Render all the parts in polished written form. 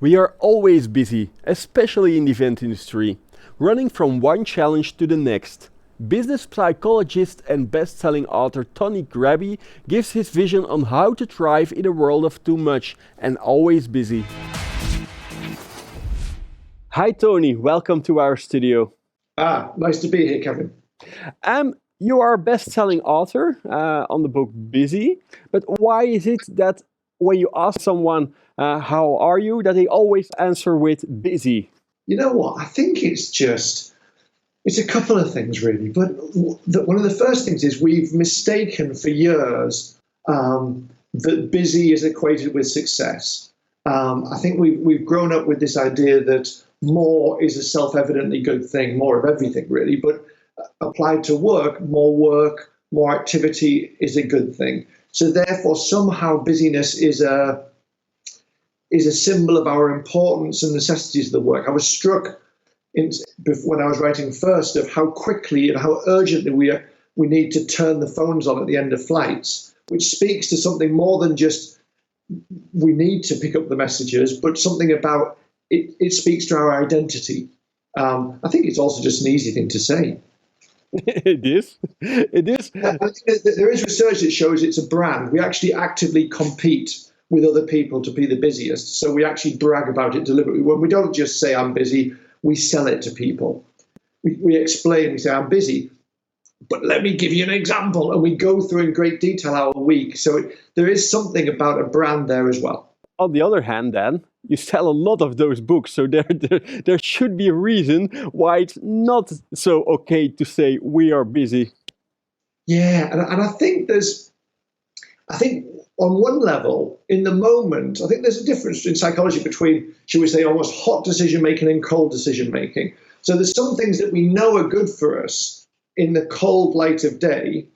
We are always busy, especially in the event industry, running from one challenge to the next. Business psychologist and best-selling author Tony Grabby gives his vision on how to thrive in a world of too much and always busy. Hi Tony, welcome to our studio. Nice to be here, Kevin. You are a best-selling author on the book Busy, but why is it that when you ask someone, how are you, that they always answer with busy? You know what? I think it's a couple of things really, but one of the first things is we've mistaken for years that busy is equated with success. I think we've grown up with this idea that more is a self-evidently good thing, more of everything really, but applied to work, more activity is a good thing. So therefore, somehow busyness is a symbol of our importance and necessities of the work. I was struck when I was writing first of how quickly and how urgently we need to turn the phones on at the end of flights, which speaks to something more than just we need to pick up the messages, but something about it speaks to our identity. I think it's also just an easy thing to say. It is. It is. I think there is research that shows it's a brand. We actually actively compete with other people to be the busiest. So we actually brag about it deliberately. When we don't just say I'm busy, we sell it to people. We explain, we say I'm busy, but let me give you an example. And we go through in great detail our week. So there is something about a brand there as well. On the other hand, then, you sell a lot of those books, so there should be a reason why it's not so okay to say we are busy. Yeah, and I think on one level, in the moment, I think there's a difference in psychology between, should we say, almost hot decision making and cold decision making. So there's some things that we know are good for us in the cold light of day,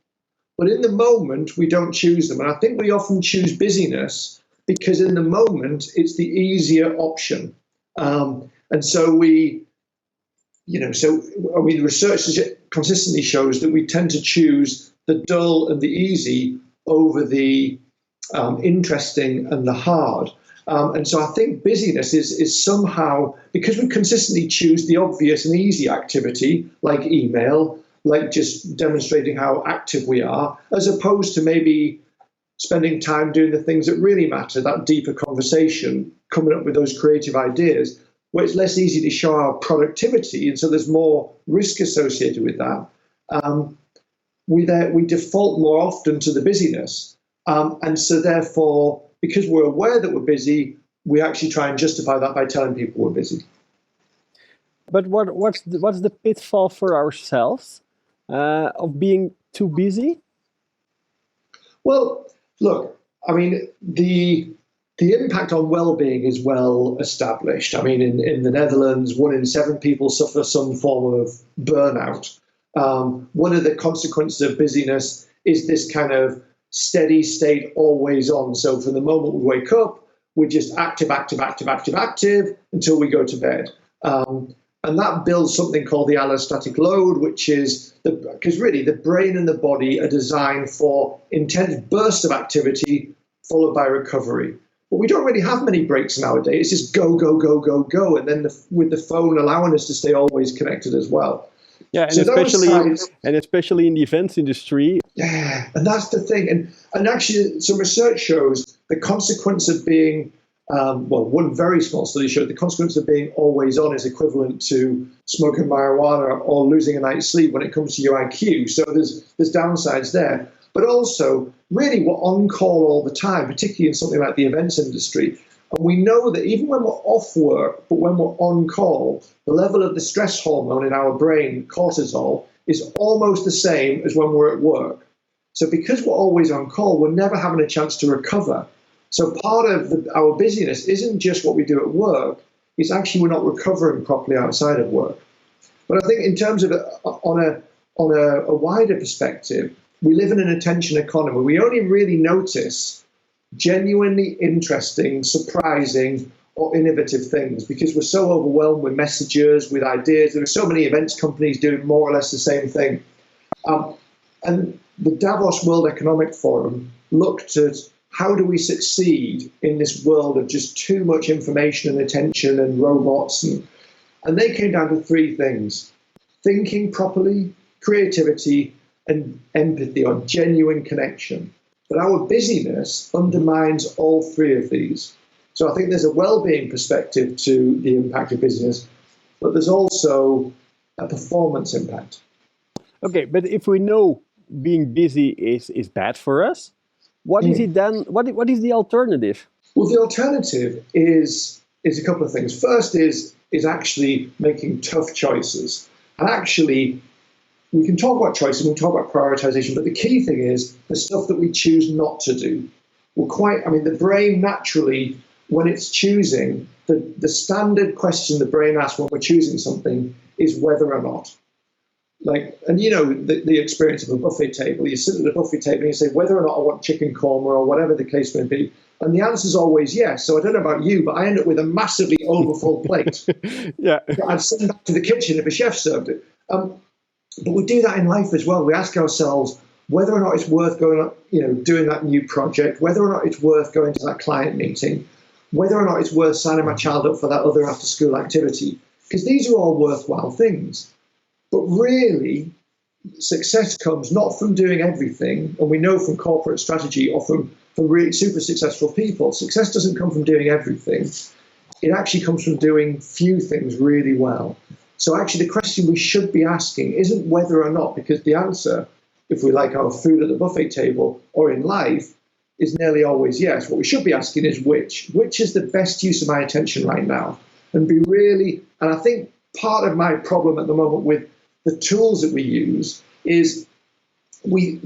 but in the moment we don't choose them. And I think we often choose busyness because in the moment it's the easier option. And so the research consistently shows that we tend to choose the dull and the easy over the interesting and the hard. And so I think busyness is somehow, because we consistently choose the obvious and easy activity, like email, like just demonstrating how active we are, as opposed to maybe spending time doing the things that really matter, that deeper conversation, coming up with those creative ideas, where it's less easy to show our productivity, and so there's more risk associated with that. We default more often to the busyness. And so therefore, because we're aware that we're busy, we actually try and justify that by telling people we're busy. But what's the pitfall for ourselves of being too busy? Well, look, I mean, the impact on well-being is well established. I mean, in the Netherlands, 1 in 7 people suffer some form of burnout. One of the consequences of busyness is this kind of steady state, always on. So from the moment we wake up, we're just active until we go to bed. And that builds something called the allostatic load, which is because really the brain and the body are designed for intense bursts of activity followed by recovery. But we don't really have many breaks nowadays. It's just go, go, go, go, go. And then with the phone allowing us to stay always connected as well. Yeah, and so especially in the events industry. Yeah, and that's the thing. And actually, some research shows the consequence of being, one very small study showed the consequence of being always on is equivalent to smoking marijuana or losing a night's sleep when it comes to your IQ. So there's downsides there. But also, really, we're on call all the time, particularly in something like the events industry. And we know that even when we're off work, but when we're on call, the level of the stress hormone in our brain, cortisol, is almost the same as when we're at work. So because we're always on call, we're never having a chance to recover. So part of our busyness isn't just what we do at work, it's actually we're not recovering properly outside of work. But I think in terms of on a wider perspective, we live in an attention economy. We only really notice genuinely interesting, surprising, or innovative things because we're so overwhelmed with messages, with ideas. There are so many events companies doing more or less the same thing. And the Davos World Economic Forum looked at how do we succeed in this world of just too much information and attention and robots? And they came down to three things: thinking properly, creativity, and empathy, or genuine connection. But our busyness undermines all three of these. So I think there's a well-being perspective to the impact of business, but there's also a performance impact. Okay, but if we know being busy is bad for us, what is it then? What is the alternative? Well, the alternative is a couple of things. First is actually making tough choices. And actually, we can talk about choices, we can talk about prioritization, but the key thing is the stuff that we choose not to do. The brain naturally, when it's choosing, the standard question the brain asks when we're choosing something is whether or not. The experience of a buffet table. You sit at a buffet table and you say whether or not I want chicken korma or whatever the case may be. And the answer is always yes. So I don't know about you, but I end up with a massively overfull plate. Yeah. I'd send back to the kitchen if a chef served it. But we do that in life as well. We ask ourselves whether or not it's worth going, doing that new project, whether or not it's worth going to that client meeting, whether or not it's worth signing my child up for that other after-school activity. Because these are all worthwhile things. But really, success comes not from doing everything, and we know from corporate strategy or from really super successful people, success doesn't come from doing everything. It actually comes from doing few things really well. So actually the question we should be asking isn't whether or not, because the answer, if we like our food at the buffet table or in life, is nearly always yes. What we should be asking is which is the best use of my attention right now? And I think part of my problem at the moment with the tools that we use is we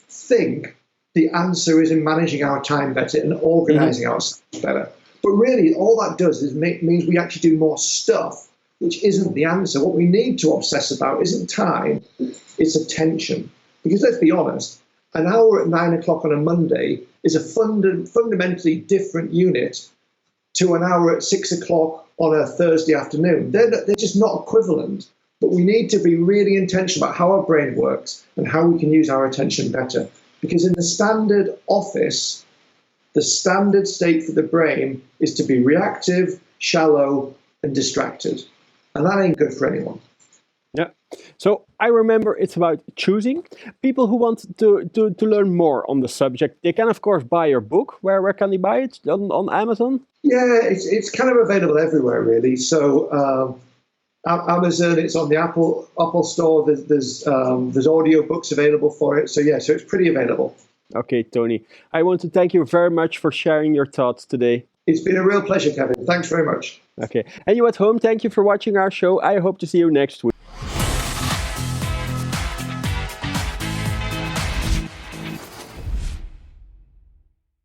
think the answer is in managing our time better and organizing ourselves better. But really, all that does is means we actually do more stuff, which isn't the answer. What we need to obsess about isn't time, it's attention. Because let's be honest, an hour at 9 o'clock on a Monday is a fundamentally different unit to an hour at 6 o'clock on a Thursday afternoon. They're just not equivalent. But we need to be really intentional about how our brain works and how we can use our attention better. Because in the standard office, the standard state for the brain is to be reactive, shallow, and distracted. And that ain't good for anyone. Yeah. So I remember it's about choosing. People who want to learn more on the subject, they can of course buy your book. Where can they buy it? On Amazon? Yeah, it's kind of available everywhere really. So Amazon, it's on the Apple Store. There's audio books available for it. So it's pretty available. Okay, Tony. I want to thank you very much for sharing your thoughts today. It's been a real pleasure, Kevin. Thanks very much. Okay. And you at home, thank you for watching our show. I hope to see you next week.